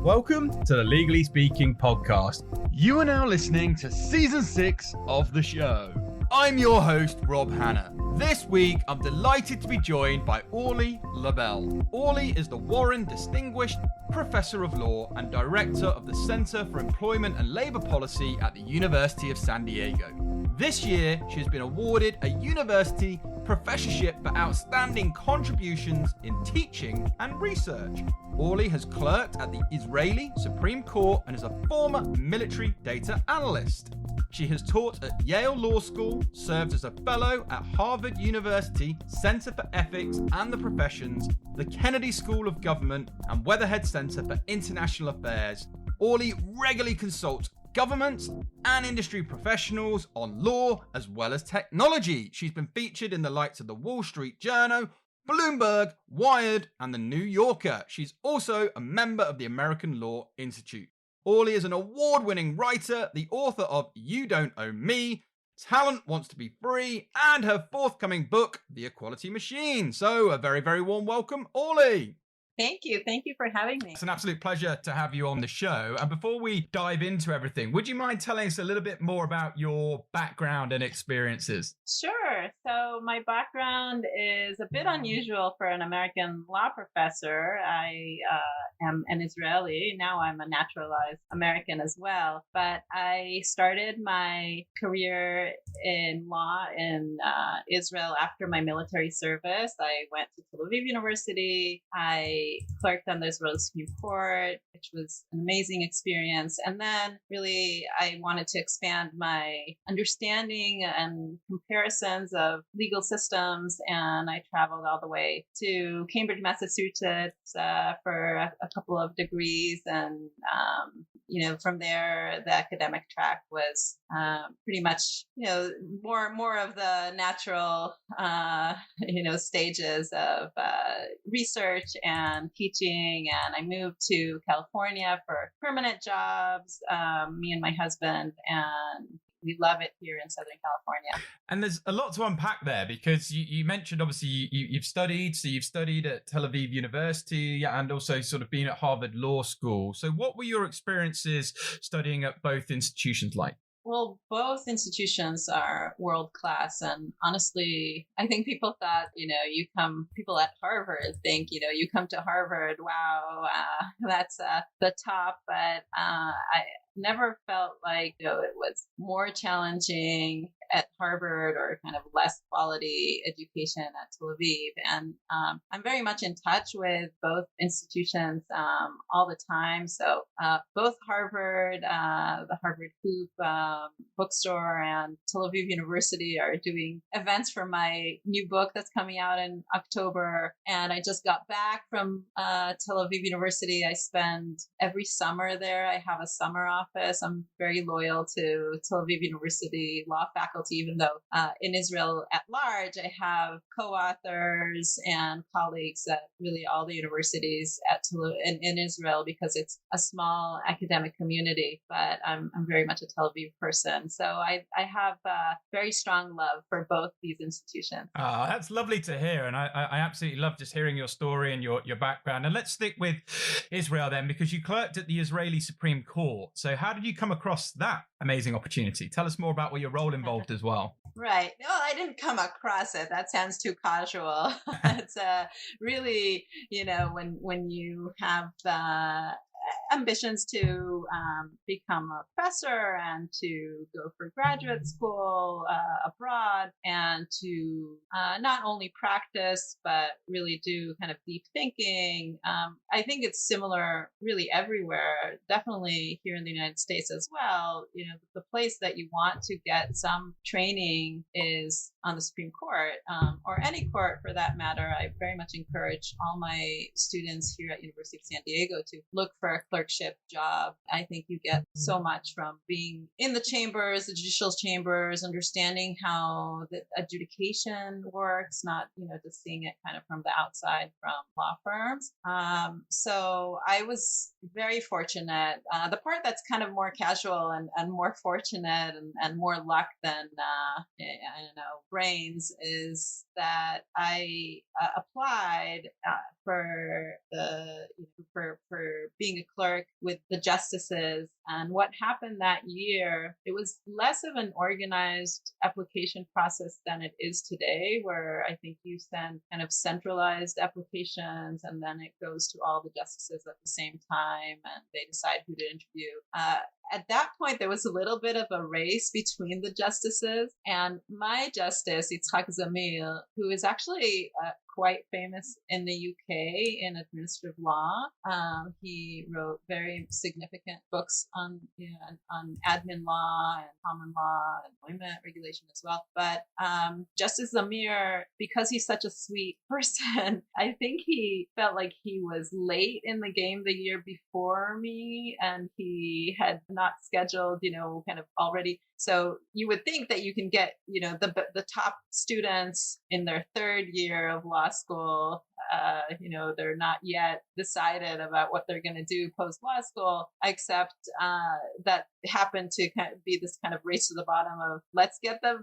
Welcome to the Legally Speaking podcast. You are now listening to Season 6 of the show. I'm your host, Rob Hanna. This week, I'm delighted to be joined by Orly Lobel. Orly is the Warren Distinguished Professor of Law and Director of the Center for Employment and Labor Policy at the University of San Diego. This year, she has been awarded a university professorship for outstanding contributions in teaching and research. Orly has clerked at the Israeli Supreme Court and is a former military data analyst. She has taught at Yale Law School, served as a fellow at Harvard University Center for Ethics and the Professions, the Kennedy School of Government, and Weatherhead Center for International Affairs. Orly regularly consults governments and industry professionals on law as well as technology. She's been featured in the likes of the Wall Street Journal, Bloomberg, Wired, and the New Yorker. She's also a member of the American Law Institute. Orly is an award-winning writer, the author of You Don't Owe Me, Talent Wants to Be Free, and her forthcoming book, The Equality Machine. So a very, very warm welcome, Orly. Thank you. Thank you for having me. It's an absolute pleasure to have you on the show. And before we dive into everything, would you mind telling us a little bit more about your background and experiences? Sure. So my background is a bit unusual for an American law professor. I am an Israeli. Now I'm a naturalized American as well. But I started my career in law in Israel after my military service. I went to Tel Aviv University. I clerked on the Israeli Supreme Court, which was an amazing experience. And then really I wanted to expand my understanding and comparisons of legal systems. And I traveled all the way to Cambridge, Massachusetts for a couple of degrees. And, from there, the academic track was pretty much, more of the natural, stages of research and teaching. And I moved to California for permanent jobs, me and my husband, and we love it here in Southern California. And there's a lot to unpack there because you mentioned, obviously, you've studied at Tel Aviv University and also sort of been at Harvard Law School. So what were your experiences studying at both institutions like? Well, both institutions are world class. And honestly, I think people thought, people at Harvard think, you come to Harvard, wow, that's the top. But I never felt like it was more challenging at Harvard or kind of less quality education at Tel Aviv. And I'm very much in touch with both institutions all the time. So both Harvard, the Harvard Hoop bookstore, and Tel Aviv University are doing events for my new book that's coming out in October. And I just got back from Tel Aviv University. I spend every summer there. I have a summer office. I'm very loyal to Tel Aviv University law faculty, even though in Israel at large, I have co-authors and colleagues at really all the universities in Israel because it's a small academic community. But I'm very much a Tel Aviv person. So I have a very strong love for both these institutions. That's lovely to hear. And I absolutely love just hearing your story and your background. And let's stick with Israel then, because you clerked at the Israeli Supreme Court. So how did you come across that amazing opportunity? Tell us more about what your role involved as well. Right. No, I didn't come across it. That sounds too casual. It's really, when you have ambitions to become a professor and to go for graduate school abroad and to not only practice, but really do kind of deep thinking. I think it's similar really everywhere, definitely here in the United States as well. The place that you want to get some training is on the Supreme Court or any court for that matter. I very much encourage all my students here at University of San Diego to look for a clerkship job. I think you get so much from being in the chambers, the judicial chambers, understanding how the adjudication works, not, just seeing it kind of from the outside from law firms. So I was very fortunate. The part that's kind of more casual and more fortunate and more luck than, brains is that I applied for being a clerk with the justices. And what happened that year, it was less of an organized application process than it is today, where I think you send kind of centralized applications and then it goes to all the justices at the same time and they decide who to interview. At that point, there was a little bit of a race between the justices, and my justice, 𝐤𝐡𝐨𝐻, who is actually quite famous in the UK in administrative law. He wrote very significant books on admin law and common law and employment regulation as well. But Justice Zamir, because he's such a sweet person, I think he felt like he was late in the game the year before me, and he had not scheduled, kind of already. So you would think that you can get, the top students in their third year of law school, they're not yet decided about what they're going to do post law school, except that happened to kind of be this kind of race to the bottom of let's get the,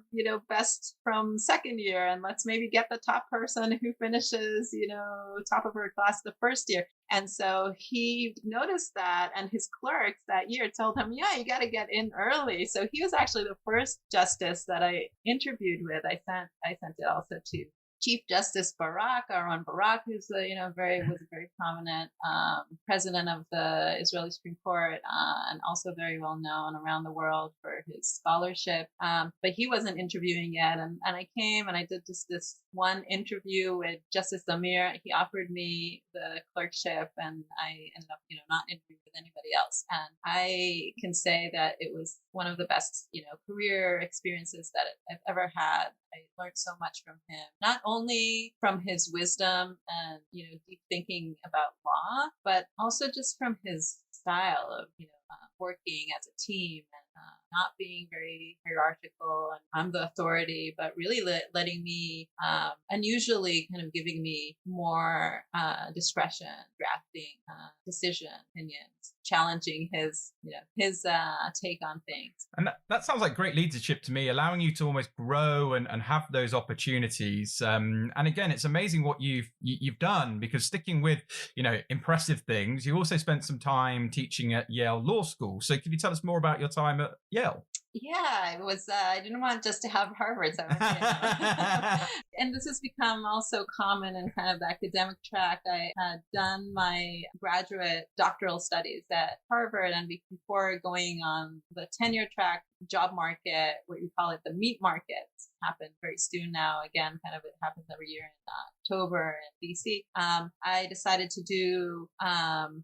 best from second year and let's maybe get the top person who finishes, top of her class the first year. And so he noticed that, and his clerks that year told him, yeah, you got to get in early. So he was actually the first justice that I interviewed with. I sent it also to Chief Justice Aaron Barak, who's was a very prominent president of the Israeli Supreme Court, and also very well known around the world for his scholarship. But he wasn't interviewing yet, and I came and I did just this one interview with Justice Zamir. He offered me the clerkship, and I ended up not interviewing with anybody else. And I can say that it was one of the best career experiences that I've ever had. I learned so much from him, not only from his wisdom and, deep thinking about law, but also just from his style of, working as a team and not being very hierarchical and I'm the authority, but really letting me, unusually kind of giving me more discretion, drafting decision opinions, challenging his take on things. And that sounds like great leadership to me, allowing you to almost grow and have those opportunities. And again, it's amazing what you've done, because sticking with, impressive things, you also spent some time teaching at Yale Law School. So could you tell us more about your time at Yale? Yeah, it was, I didn't want just to have Harvard. So and this has become also common in kind of the academic track. I had done my graduate doctoral studies at Harvard, and before going on the tenure track, job market, what you call it, the meat markets, happen very soon now. Again, kind of it happens every year in October in DC. I decided to do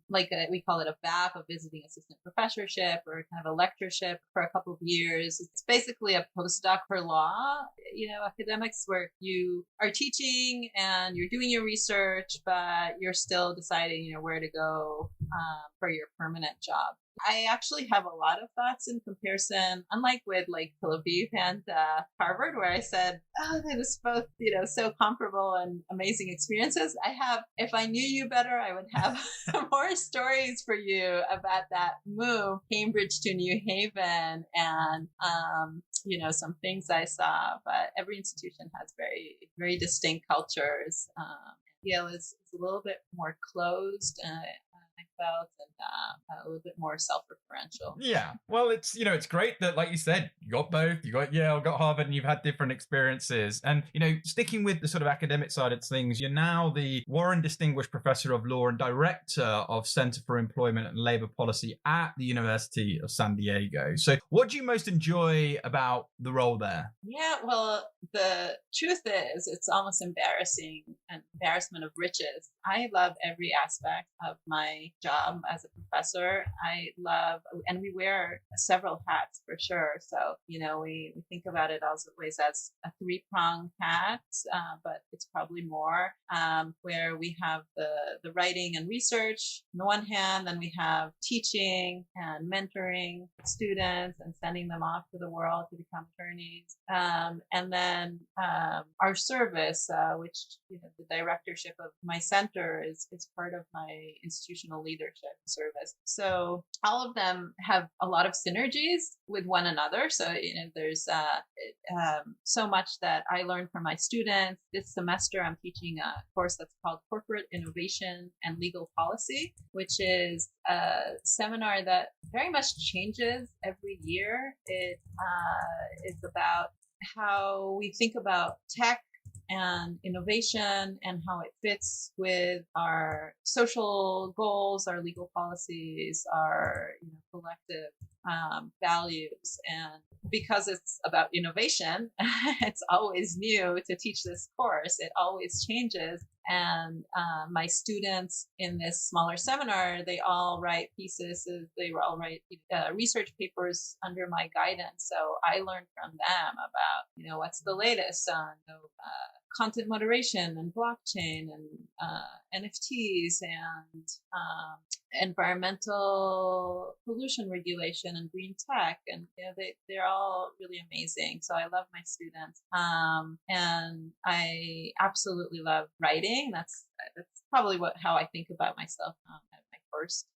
we call it a VAP, a visiting assistant professorship, or kind of a lectureship for a couple of years. It's basically a postdoc for law, academics, where you are teaching and you're doing your research, but you're still deciding, where to go for your permanent job. I actually have a lot of thoughts in comparison, unlike with Tel Aviv and Harvard, where I said, oh, they was both, so comparable and amazing experiences. if I knew you better, I would have more stories for you about that move, Cambridge to New Haven, and, some things I saw. But every institution has very, very distinct cultures. Yale is a little bit more closed, I felt, and a little bit more self-referential. Yeah. Well, it's great that, like you said, you got both. You got Yale, got Harvard, and you've had different experiences. And, sticking with the sort of academic side of things, you're now the Warren Distinguished Professor of Law and Director of Center for Employment and Labor Policy at the University of San Diego. So what do you most enjoy about the role there? Yeah, well, the truth is, it's almost embarrassment of riches. I love every aspect of my job as a professor. I love, and we wear several hats for sure. So, we think about it always as a three-pronged hat, but it's probably more, where we have the writing and research on the one hand, then we have teaching and mentoring students and sending them off to the world to become attorneys. And then and our service, which the directorship of my center is part of my institutional leadership service. So all of them have a lot of synergies with one another. So there's so much that I learned from my students. This semester, I'm teaching a course that's called Corporate Innovation and Legal Policy, which is a seminar that very much changes every year. It is about how we think about tech and innovation and how it fits with our social goals, our legal policies, our collective values. And because it's about innovation, it's always new to teach this course. It always changes. And my students in this smaller seminar, they all write pieces. They all write research papers under my guidance. So I learned from them about, what's the latest on content moderation and blockchain and NFTs and environmental pollution regulation and green tech. And they're all really amazing. So I love my students. And I absolutely love writing. That's probably how I think about myself. My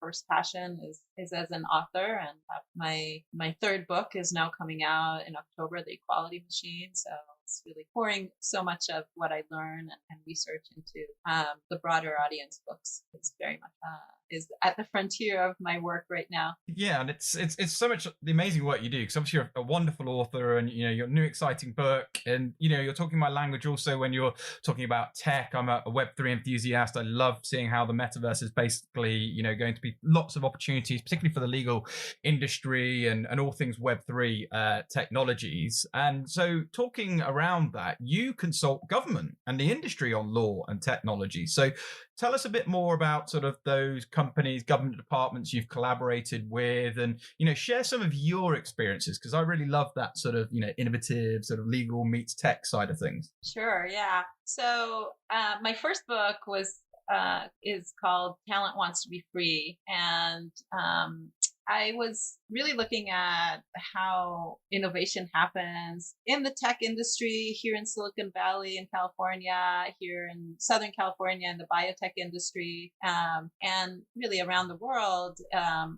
first passion is as an author, and my third book is now coming out in October, The Equality Machine. So it's really pouring so much of what I learn and research into the broader audience books. It's very much is at the frontier of my work right now. Yeah, and it's so much the amazing work you do, because obviously you're a wonderful author, and your new exciting book, and you're talking my language also when you're talking about tech. I'm a Web3 enthusiast. I love seeing how the metaverse is basically going to be lots of opportunities, particularly for the legal industry and all things Web3 technologies. And so talking around that, you consult government and the industry on law and technology. So tell us a bit more about sort of those companies, government departments you've collaborated with, and share some of your experiences, because I really love that sort of innovative sort of legal meets tech side of things. Sure, yeah. So my first book is called Talent Wants to Be Free, and I was really looking at how innovation happens in the tech industry here in Silicon Valley in California, here in Southern California in the biotech industry, and really around the world,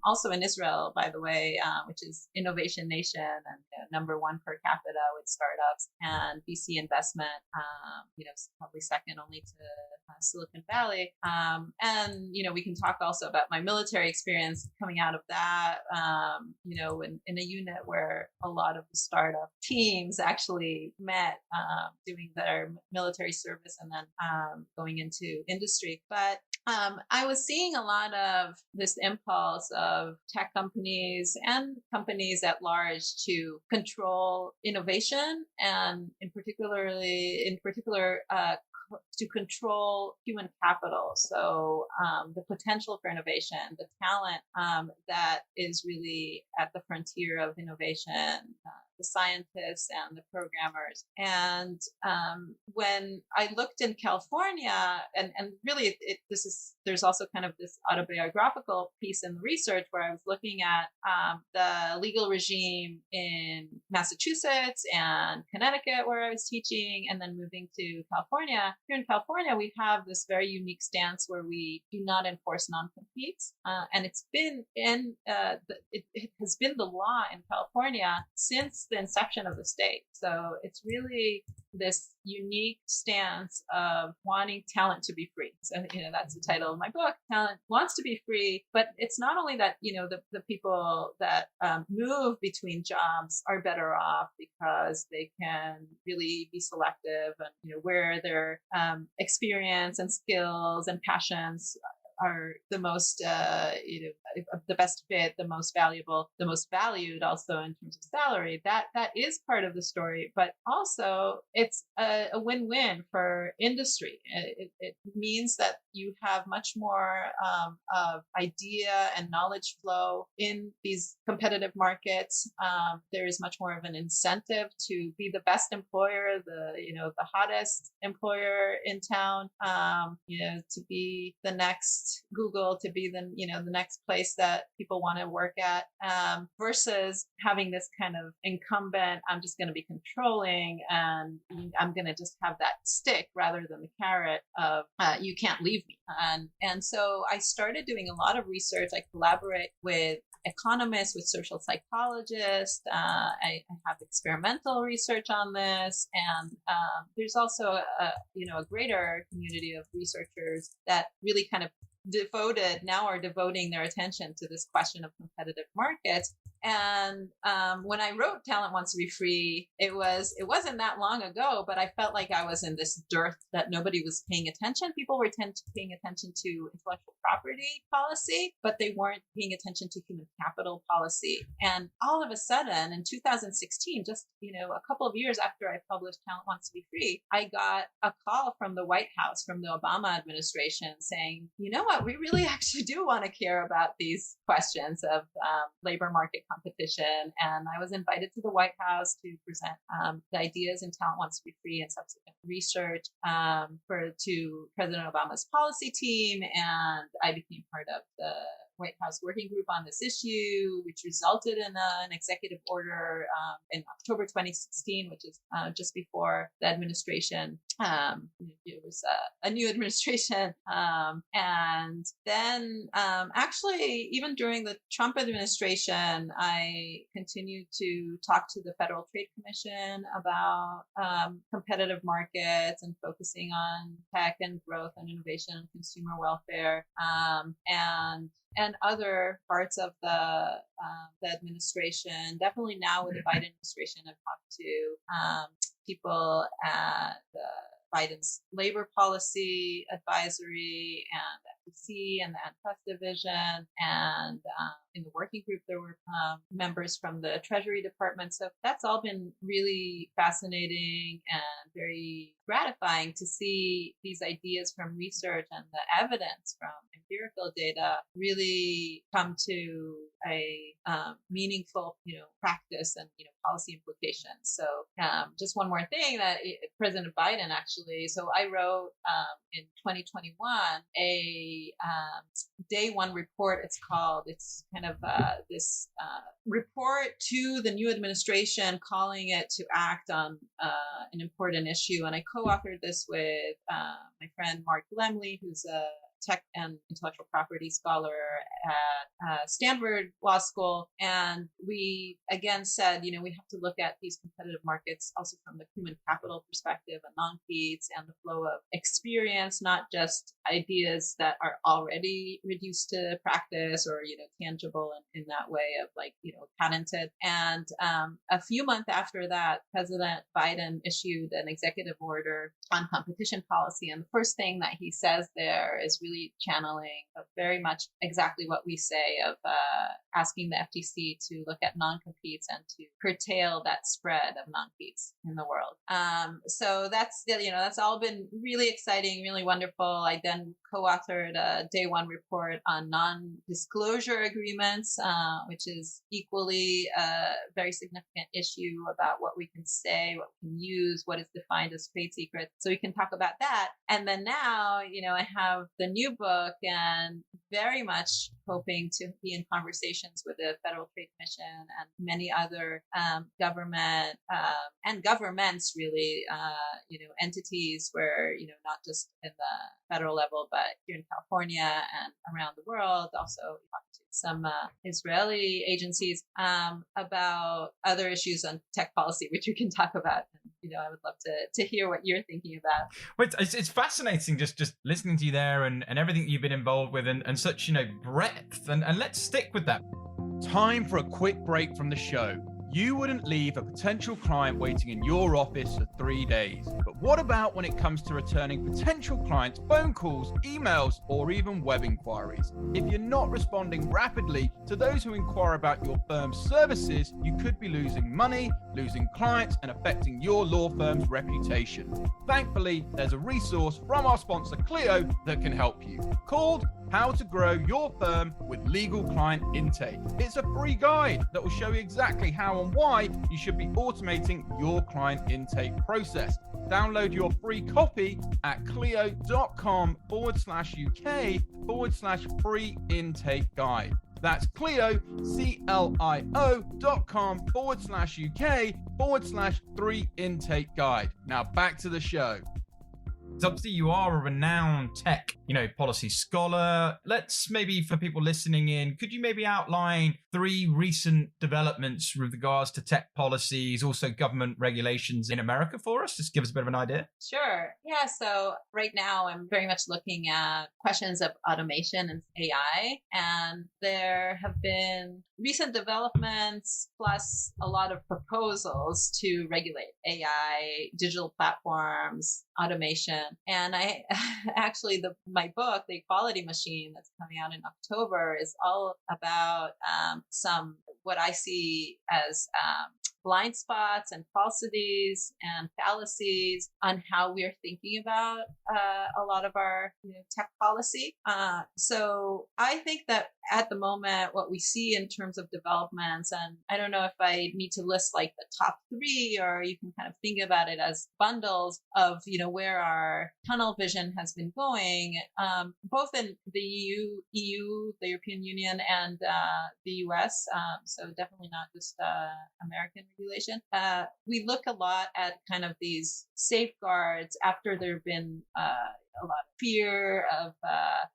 also in Israel, by the way, which is innovation nation and number one per capita with startups and VC investment, probably second only to Silicon Valley. And we can talk also about my military experience coming out of that. In a unit where a lot of the startup teams actually met doing their military service and then going into industry. But I was seeing a lot of this impulse of tech companies and companies at large to control innovation, and in particular, to control human capital. So the potential for innovation, the talent that is really at the frontier of innovation, the scientists and the programmers. And when I looked in California, and really there's also kind of this autobiographical piece in the research where I was looking at the legal regime in Massachusetts and Connecticut where I was teaching, and then moving to California. Here in California, we have this very unique stance where we do not enforce non-competes, and it has been the law in California since the inception of the state. So it's really this unique stance of wanting talent to be free. So, that's the title of my book. Talent wants to be free, but it's not only that, the people that move between jobs are better off because they can really be selective and, where their experience and skills and passions are the most, the best fit, the most valuable, the most valued also in terms of salary. That is part of the story, but also it's a win-win for industry. It means that you have much more of idea and knowledge flow in these competitive markets. There is much more of an incentive to be the best employer, the hottest employer in town, to be the next next Google, to be the the next place that people want to work at, versus having this kind of incumbent, I'm just going to be controlling and I'm going to just have that stick rather than the carrot of you can't leave me. And so I started doing a lot of research. I collaborate with economists, with social psychologists. I have experimental research on this, and there's also a greater community of researchers that really kind of are devoting their attention to this question of competitive markets. And when I wrote Talent Wants to Be Free, it wasn't that long ago, but I felt like I was in this dearth that nobody was paying attention. People were paying attention to intellectual property policy, but they weren't paying attention to human capital policy. And all of a sudden, in 2016, just a couple of years after I published Talent Wants to Be Free, I got a call from the White House, from the Obama administration, saying, you know what, we really actually do want to care about these questions of labor market competition. And I was invited to the White House to present the ideas in Talent Wants to Be Free and subsequent research to President Obama's policy team. And I became part of the White House working group on this issue, which resulted in an executive order in October 2016, which is just before the administration. It was a new administration. And then actually, even during the Trump administration, I continued to talk to the Federal Trade Commission about competitive markets and focusing on tech and growth and innovation and consumer welfare. And other parts of the administration. Definitely now with the Biden administration, I've talked to people at Biden's labor policy advisory and FTC and the antitrust division. And in the working group, there were members from the Treasury Department. So that's all been really fascinating and very gratifying to see these ideas from research and the evidence from empirical data really come to a meaningful, practice and, policy implications. So just one more thing that President Biden actually, so I wrote in 2021 a day one report. It's kind of this report to the new administration, calling it to act on an important issue. And I co-authored this with my friend Mark Lemley, who's a tech and intellectual property scholar at Stanford Law School. And we again said, we have to look at these competitive markets also from the human capital perspective and non-competes and the flow of experience, not just ideas that are already reduced to practice or, tangible in that way of patented. And a few months after that, President Biden issued an executive order on competition policy. And the first thing that he says there is really channeling very much exactly what we say of asking the FTC to look at non-competes and to curtail that spread of non-competes in the world. So that's all been really exciting, really wonderful. I then co-authored a day one report on non-disclosure agreements, which is equally a very significant issue about what we can say, what we can use, what is defined as trade secrets. So we can talk about that. And then now, I have the new book and very much hoping to be in conversations with the Federal Trade Commission and many other government and governments really, entities where, not just in the federal level, but here in California and around the world, also talk to some Israeli agencies about other issues on tech policy, which we can talk about. And, I would love to hear what you're thinking about. Well, it's fascinating just listening to you there and everything you've been involved with and such, breadth. And let's stick with that. Time for a quick break from the show. You wouldn't leave a potential client waiting in your office for 3 days. But what about when it comes to returning potential clients' phone calls, emails, or even web inquiries? If you're not responding rapidly to those who inquire about your firm's services, you could be losing money, losing clients, and affecting your law firm's reputation. Thankfully, there's a resource from our sponsor Clio that can help you, called How to Grow Your Firm with Legal Client Intake. It's a free guide that will show you exactly how and why you should be automating your client intake process. Download your free copy at clio.com/UK/free intake guide. That's Clio, CLIO.com/UK/3 intake guide. Now back to the show. Obviously, you are a renowned tech, policy scholar. Let's maybe, for people listening in, could you maybe outline 3 recent developments with regards to tech policies, also government regulations in America for us? Just give us a bit of an idea. Sure. Yeah. So right now I'm very much looking at questions of automation and AI. And there have been recent developments plus a lot of proposals to regulate AI, digital platforms, automation. And I actually, my book, The Equality Machine, that's coming out in October, is all about some what I see as blind spots and falsities and fallacies on how we're thinking about a lot of our tech policy. So I think that at the moment, what we see in terms of developments, and I don't know if I need to list like the top 3, or you can kind of think about it as bundles of, where our tunnel vision has been going, both in the EU, the European Union, and the US. So definitely not just American regulation. We look a lot at kind of these safeguards after there have been a lot of fear of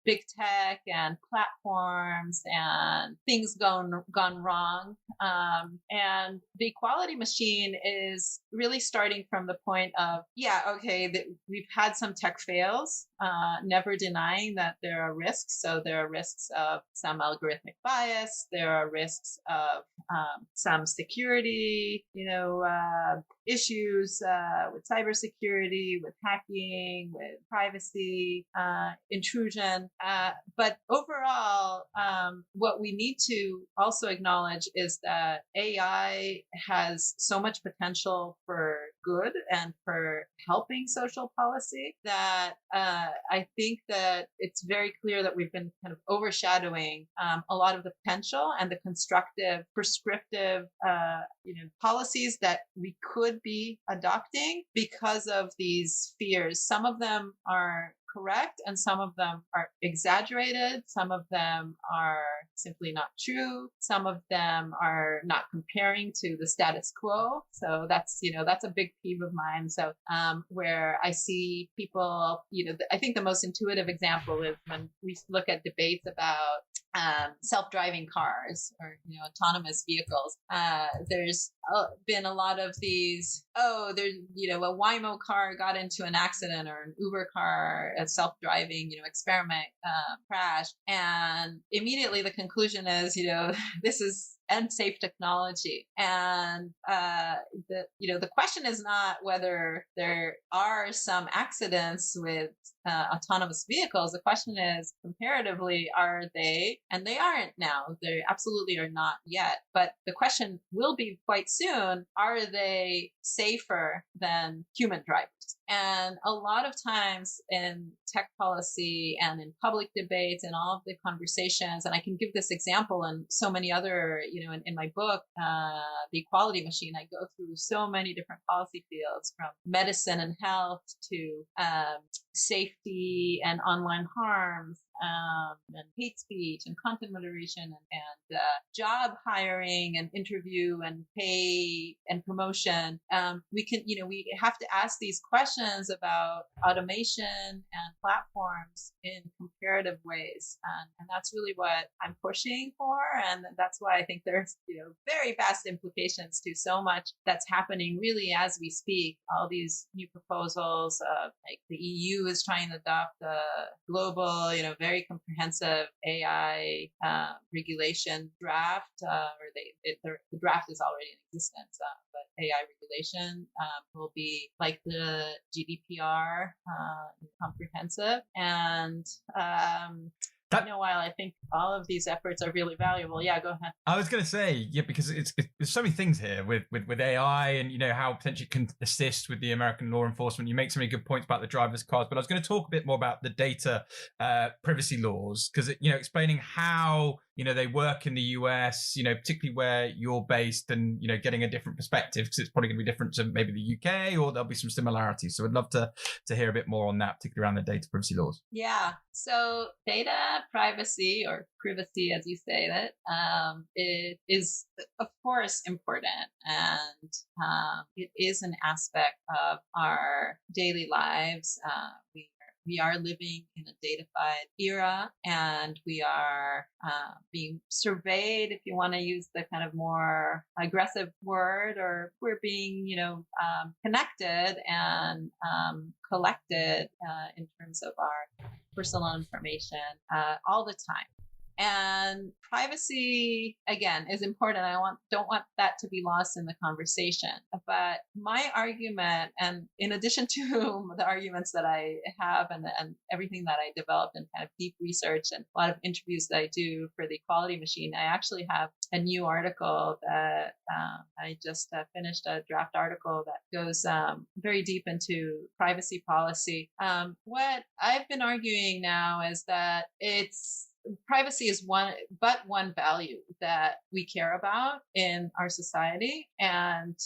big tech and platforms and things gone wrong. And the equality machine is really starting from the point of, that we've had some tech fails, never denying that there are risks. So there are risks of some algorithmic bias. There are risks of some security, issues with cybersecurity, with hacking, with privacy, intrusion. But overall, what we need to also acknowledge is that AI has so much potential for good and for helping social policy that I think that it's very clear that we've been kind of overshadowing a lot of the potential and the constructive, prescriptive, policies that we could be adopting because of these fears. Some of them are correct and some of them are exaggerated. Some of them are simply not true. Some of them are not comparing to the status quo. So that's a big peeve of mine. So where I see people, I think the most intuitive example is when we look at debates about self-driving cars or autonomous vehicles. There's been a lot of these. There's a Waymo car got into an accident, or an Uber car, a self-driving experiment crash, and immediately the conclusion is this is unsafe technology. And the question is not whether there are some accidents with autonomous vehicles. The question is, comparatively, are they? And they aren't now. They absolutely are not yet. But the question will be quite soon, are they safer than human drivers? And a lot of times in tech policy and in public debates and all of the conversations, and I can give this example and so many other, in my book, The Equality Machine, I go through so many different policy fields, from medicine and health to safety and online harms, and hate speech and content moderation and job hiring and interview and pay and promotion. We have to ask these questions about automation and platforms in comparative ways. And that's really what I'm pushing for. And that's why I think there's, very vast implications to so much that's happening really as we speak. All these new proposals, like the EU is trying to adopt a global, very comprehensive AI regulation draft, the draft is already in existence, but AI regulation will be like the GDPR, comprehensive. And while I think all of these efforts are really valuable, yeah, go ahead. I was going to say, yeah, because there's so many things here with AI and, how potentially it can assist with the American law enforcement. You make so many good points about the driverless cars, but I was going to talk a bit more about the data privacy laws, because, explaining how, they work in the US, particularly where you're based, and, getting a different perspective, because it's probably going to be different to maybe the UK, or there'll be some similarities. So I'd love to hear a bit more on that, particularly around the data privacy laws. Yeah. So data privacy, or privacy as you say it, it is of course important, and it is an aspect of our daily lives. We are living in a datafied era, and we are being surveyed, if you want to use the kind of more aggressive word, or we're being, connected and collected in terms of our personal information all the time. And privacy, again, is important. Don't want that to be lost in the conversation. But my argument, and in addition to the arguments that I have and everything that I developed in kind of deep research and a lot of interviews that I do for the Equality Machine, I actually have a new article that I just finished, a draft article that goes very deep into privacy policy. What I've been arguing now is that privacy is one value that we care about in our society. And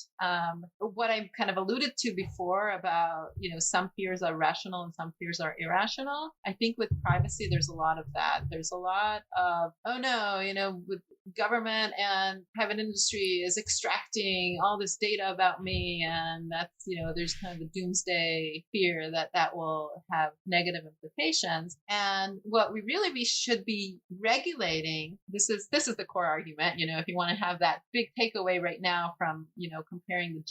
what I kind of alluded to before about, some fears are rational and some fears are irrational. I think with privacy, there's a lot of that. There's a lot of, oh no, with government and private industry is extracting all this data about me. And that's, there's kind of the doomsday fear that will have negative implications. And what we really should be regulating, this is the core argument, if you want to have that big takeaway right now from, comparing the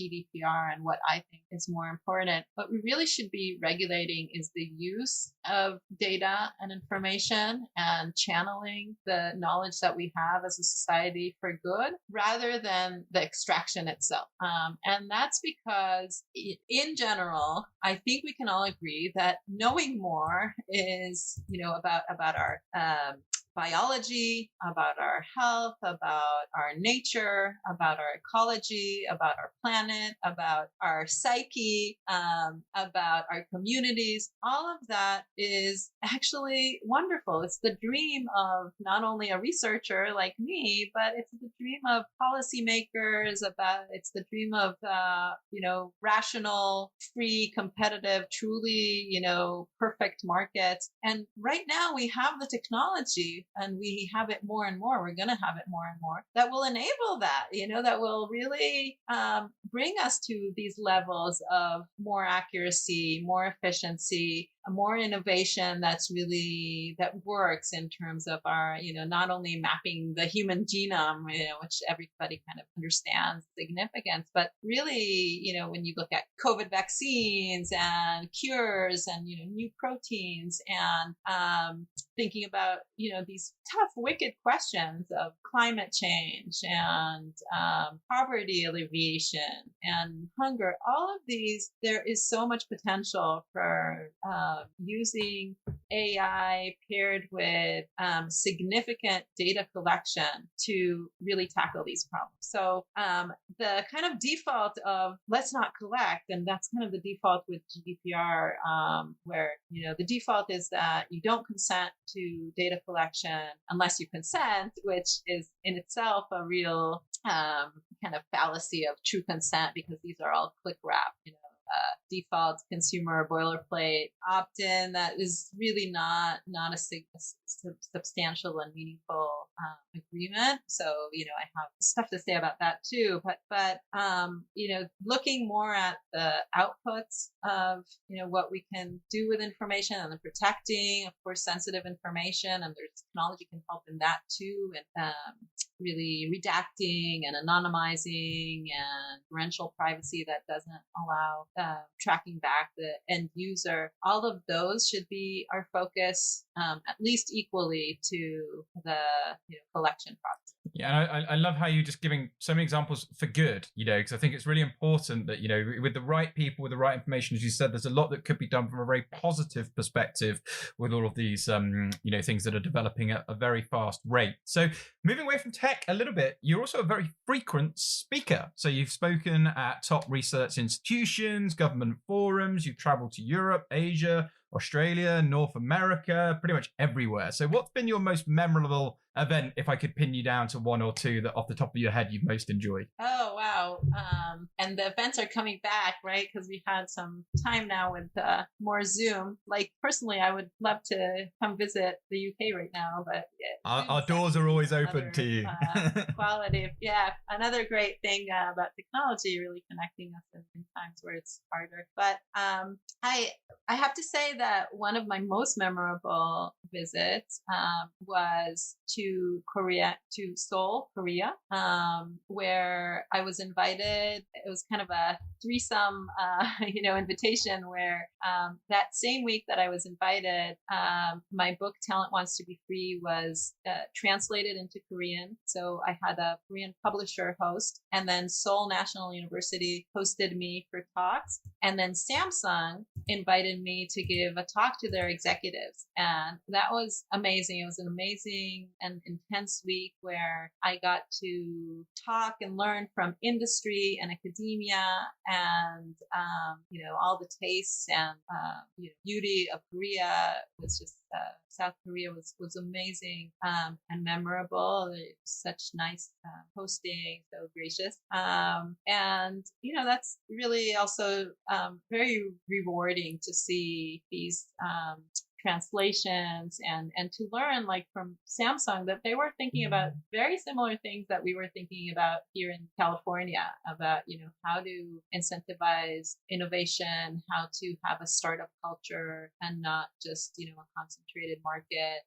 GDPR and what I think is more important, what we really should be regulating is the use of data and information and channeling the knowledge that we have as a society for good, rather than the extraction itself. And that's because in general, I think we can all agree that knowing more is, about our biology, about our health, about our nature, about our ecology, about our planet, about our psyche, about our communities. All of that is actually wonderful. It's the dream of not only a researcher like me, but it's the dream of policymakers. It's the dream of rational, free, competitive, truly perfect markets. And right now we have the technology, and we have it more and more. We're going to have it more and more that will enable that, that will really bring us to these levels of more accuracy, more efficiency, more innovation that works in terms of our, not only mapping the human genome, which everybody kind of understands significance, but really, when you look at COVID vaccines and cures and, new proteins and thinking about, these tough, wicked questions of climate change and poverty alleviation and hunger, all of these, there is so much potential for using AI paired with significant data collection to really tackle these problems. So the kind of default of let's not collect, and that's kind of the default with GDPR, where the default is that you don't consent to data collection unless you consent, which is in itself a real kind of fallacy of true consent, because these are all click wrap, default consumer boilerplate opt-in that is really not a substantial and meaningful agreement. So I have stuff to say about that too, but looking more at the outputs of what we can do with information, and the protecting, of course, sensitive information, and there's technology can help in that too, and really redacting and anonymizing and parental privacy that doesn't allow tracking back the end user. All of those should be our focus, at least equally to the collection process. Yeah, and I love how you're just giving so many examples for good, because I think it's really important that, with the right people, with the right information, as you said, there's a lot that could be done from a very positive perspective with all of these, things that are developing at a very fast rate. So moving away from tech a little bit, you're also a very frequent speaker. So you've spoken at top research institutions, government forums, you've traveled to Europe, Asia, Australia, North America, pretty much everywhere. So what's been your most memorable event, if I could pin you down to one or two that off the top of your head you've most enjoyed? Oh, wow. And the events are coming back, right? Because we had some time now with more Zoom. Like, personally, I would love to come visit the UK right now, but our doors are always open to you. Quality. Yeah, another great thing about technology, really connecting us in times where it's harder. But I have to say that one of my most memorable visits was to Seoul, Korea, where I was invited. It was kind of a threesome, invitation where that same week that I was invited, my book Talent Wants to Be Free was translated into Korean. So I had a Korean publisher host, and then Seoul National University hosted me for talks, and then Samsung invited me to give a talk to their executives, and that was amazing. It was an amazing and intense week where I got to talk and learn from industry and academia and all the tastes and beauty of Korea. Was just South Korea was amazing and memorable. Such nice hosting, so gracious, and that's really also very rewarding to see these translations and to learn, like, from Samsung, that they were thinking about very similar things that we were thinking about here in California, about how to incentivize innovation, how to have a startup culture and not just a concentrated market.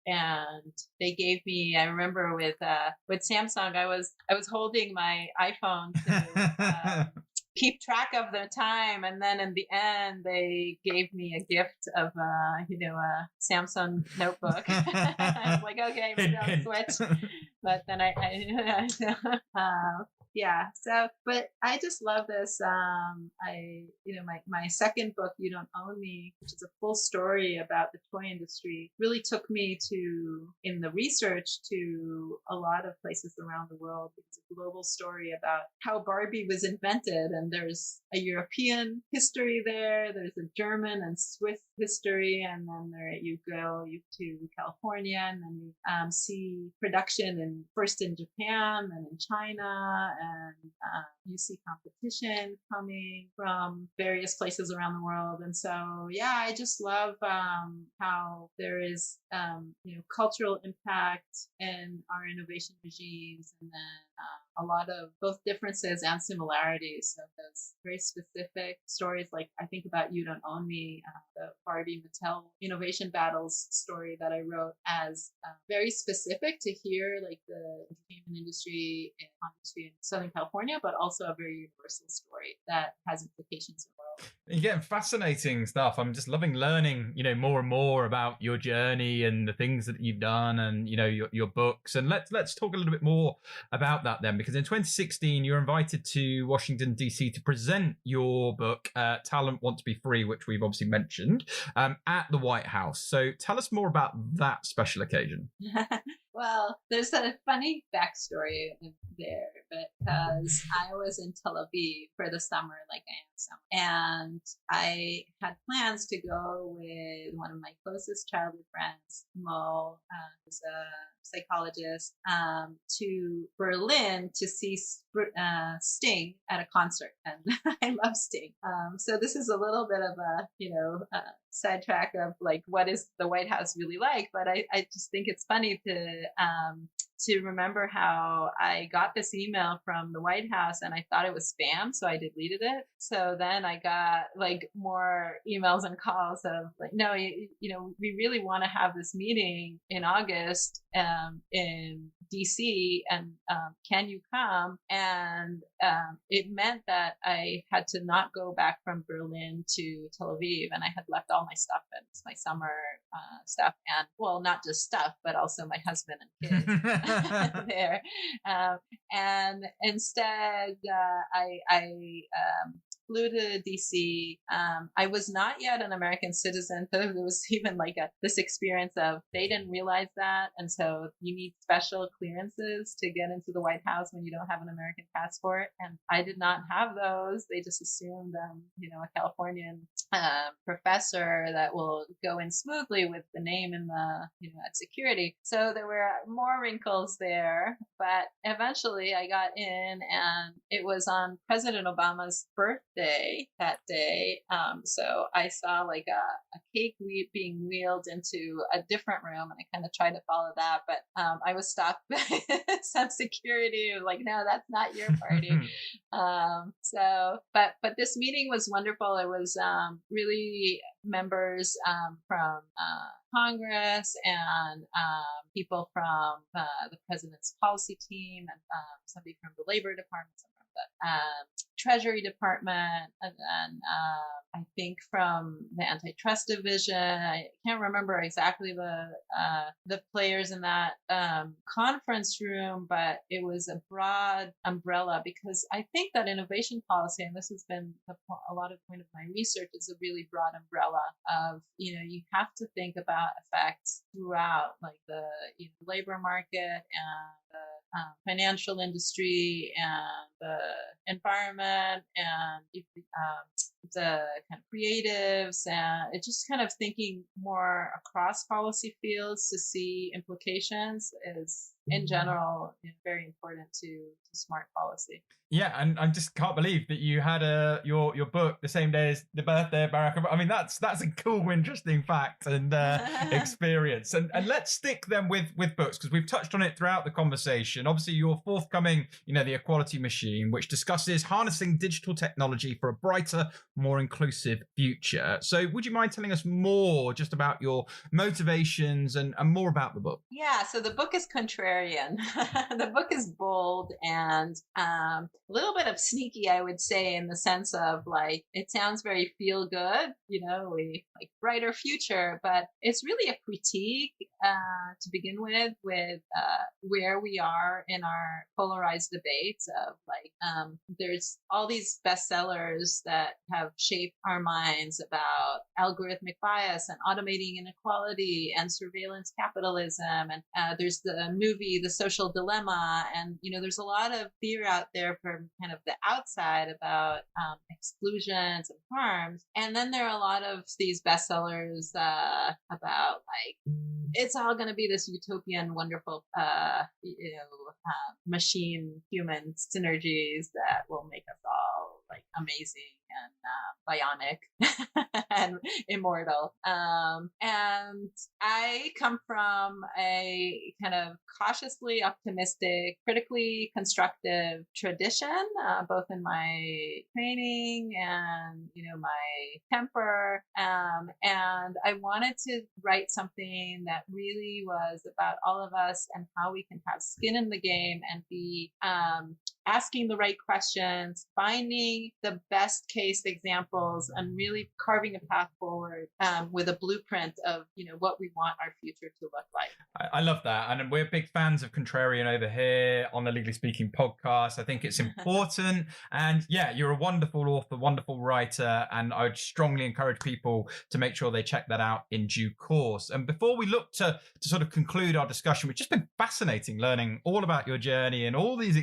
And they gave me, I remember with Samsung, I was holding my iPhone to keep track of the time, and then in the end they gave me a gift of a Samsung notebook. I was like, okay, maybe I'll switch, but then I yeah. So, but I just love this. My second book, You Don't Own Me, which is a full story about the toy industry, really took me in the research to a lot of places around the world. It's a global story about how Barbie was invented, and there's a European history there, there's a German and Swiss history, and then you go to California, and then you see production first in Japan, then in China, and you see competition coming from various places around the world. And so, yeah, I just love how there is, cultural impact in our innovation regimes, and then a lot of both differences and similarities. So those very specific stories, like I think about You Don't Own Me, the Barbie Mattel innovation battles story that I wrote, as very specific to here, like the entertainment industry in Southern California, but also a very universal story that has implications in the world. You're getting fascinating stuff. I'm just loving learning, more and more about your journey and the things that you've done, and your books. And let's talk a little bit more about that then, because in 2016 you were invited to Washington DC to present your book, Talent Want to Be Free, which we've obviously mentioned, at the White House. So tell us more about that special occasion. Well, there's a funny backstory there, because I was in Tel Aviv for the summer, like I am summer, and I had plans to go with one of my closest childhood friends, Mo, who's a psychologist, to Berlin to see Sting at a concert, and I love Sting. So this is a little bit of a sidetrack of like what is the White House really like, but I just think it's funny to remember how I got this email from the White House and I thought it was spam, so I deleted it. So then I got like more emails and calls of like, no, we really want to have this meeting in August, in DC, and can you come? And it meant that I had to not go back from Berlin to Tel Aviv, and I had left all my stuff and my summer stuff, and well, not just stuff, but also my husband and kids there. And instead, I flew to DC. I was not yet an American citizen, so there was even like this experience of they didn't realize that, and so you need special clearances to get into the White House when you don't have an American passport, and I did not have those. They just assumed a Californian professor that will go in smoothly with the name in the at security. So there were more wrinkles there, but eventually I got in, and it was on President Obama's birthday that day. So I saw like a cake being wheeled into a different room, and I kind of tried to follow that, but I was stopped by some security. Like, no, that's not your party. But this meeting was wonderful. It was really members from Congress and people from the president's policy team, and somebody from the Labor Department, some from the Treasury Department, and then I think from the Antitrust Division. I can't remember exactly the players in that conference room, but it was a broad umbrella, because I think that innovation policy, and this has been a lot of point of my research, is a really broad umbrella of, you have to think about effects throughout, like the labor market and the financial industry and the environment and the kind of creatives, and it's just kind of thinking more across policy fields to see implications is in general very important to smart policy. Yeah, and I just can't believe that you had your book the same day as the birthday of Barack Obama. I mean, that's a cool, interesting fact and experience. And let's stick then with books, because we've touched on it throughout the conversation. Obviously, your forthcoming, The Equality Machine, which discusses harnessing digital technology for a brighter, more inclusive future. So would you mind telling us more just about your motivations and more about the book? Yeah, so the book is contrarian. The book is bold and a little bit of sneaky, I would say, in the sense of like, it sounds very feel good, we like brighter future, but it's really a critique to begin with where we are in our polarized debates of like, there's all these bestsellers that have shaped our minds about algorithmic bias and automating inequality and surveillance capitalism. And there's the movie, The Social Dilemma. And, there's a lot of fear out there from kind of the outside about exclusions and harms. And then there are a lot of these bestsellers about like, it's all going to be this utopian, wonderful, machine human synergies that will make us all like amazing and bionic and immortal. And I come from a kind of cautiously optimistic, critically constructive tradition, both in my training and, my temper. And I wanted to write something that really was about all of us and how we can have skin in the game and be asking the right questions, finding the best case examples, and really carving a path forward with a blueprint of, what we want our future to look like. I love that. And we're big fans of Contrarian over here on the Legally Speaking podcast. I think it's important. And yeah, you're a wonderful author, wonderful writer. And I would strongly encourage people to make sure they check that out in due course. And before we look to sort of conclude our discussion, which has been fascinating learning all about your journey and all these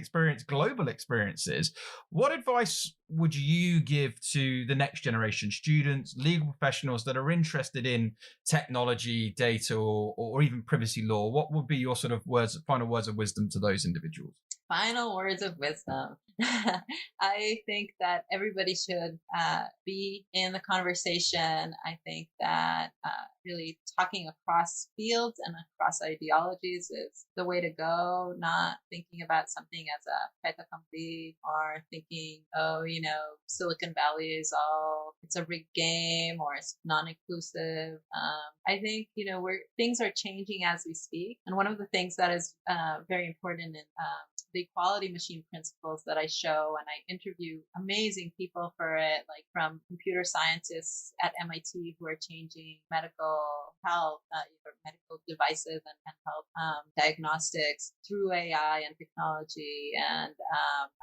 global experiences, what advice would you give to the next generation students, legal professionals that are interested in technology, data, or even privacy law? What would be your sort of final words of wisdom to those individuals? Final words of wisdom. I think that everybody should be in the conversation. I think that really talking across fields and across ideologies is the way to go, not thinking about something as a fait accompli or thinking, oh, Silicon Valley is it's a rigged game or it's non-inclusive. I think, things are changing as we speak. And one of the things that is very important in the equality machine principles that I show, and I interview amazing people for it, like from computer scientists at MIT who are changing medical health, medical devices and health diagnostics through AI and technology, and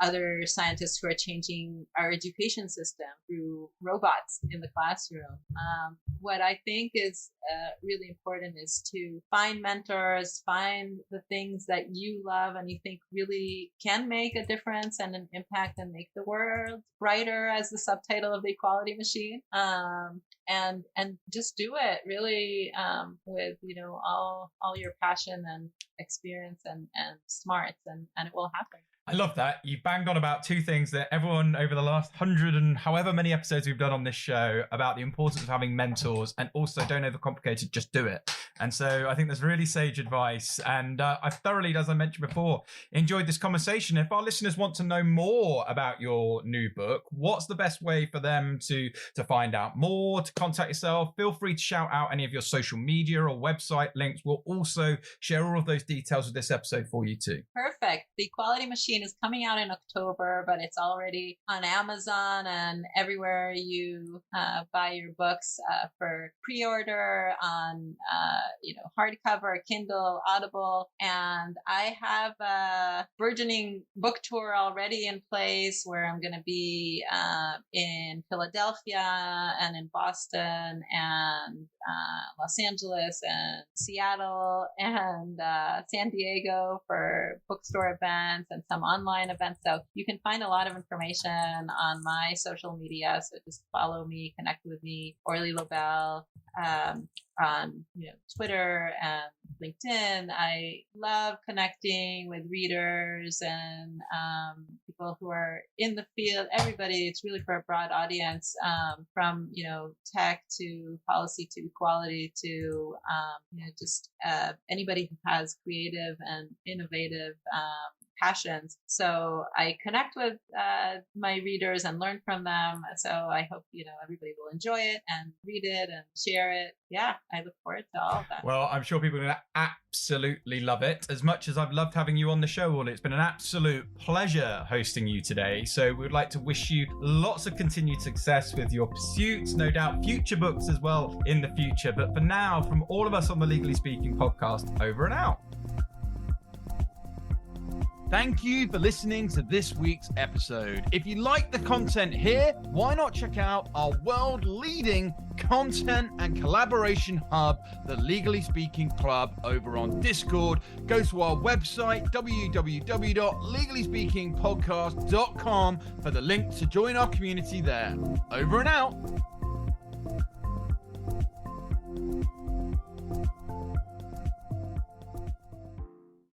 other scientists who are changing our education system through robots in the classroom. What I think is really important is to find mentors, find the things that you love and you think really can make a difference and an impact and make the world brighter, as the subtitle of the Equality Machine. And just do it really with all your passion and experience and smarts, and it will happen. I love that. You banged on about two things that everyone over the last 100 and however many episodes we've done on this show about the importance of having mentors, and also don't overcomplicate it, just do it. And so I think that's really sage advice. And I've thoroughly, as I mentioned before, enjoyed this conversation. If our listeners want to know more about your new book, what's the best way for them to find out more, to contact yourself? Feel free to shout out any of your social media or website links. We'll also share all of those details with this episode for you too. Perfect. The Equality Machine is coming out in October, but it's already on Amazon and everywhere you buy your books for pre-order on hardcover, Kindle, Audible. And I have a burgeoning book tour already in place where I'm going to be in Philadelphia and in Boston and Los Angeles and Seattle and San Diego for bookstore events and some online events. So you can find a lot of information on my social media. So just follow me, connect with me, Orly Lobel, on Twitter and LinkedIn. I love connecting with readers and people who are in the field. Everybody. It's really for a broad audience, from tech to policy to equality to just anybody who has creative and innovative passions. So I connect with my readers and learn from them. So I hope everybody will enjoy it and read it and share it. Yeah, I look forward to all of that. Well, I'm sure people are going to absolutely love it. As much as I've loved having you on the show, Orly, it's been an absolute pleasure hosting you today. So we'd like to wish you lots of continued success with your pursuits, no doubt future books as well in the future. But for now, from all of us on the Legally Speaking podcast, over and out. Thank you for listening to this week's episode. If you like the content here, why not check out our world-leading content and collaboration hub, the Legally Speaking Club, over on Discord. Go to our website, www.legallyspeakingpodcast.com, for the link to join our community there. Over and out.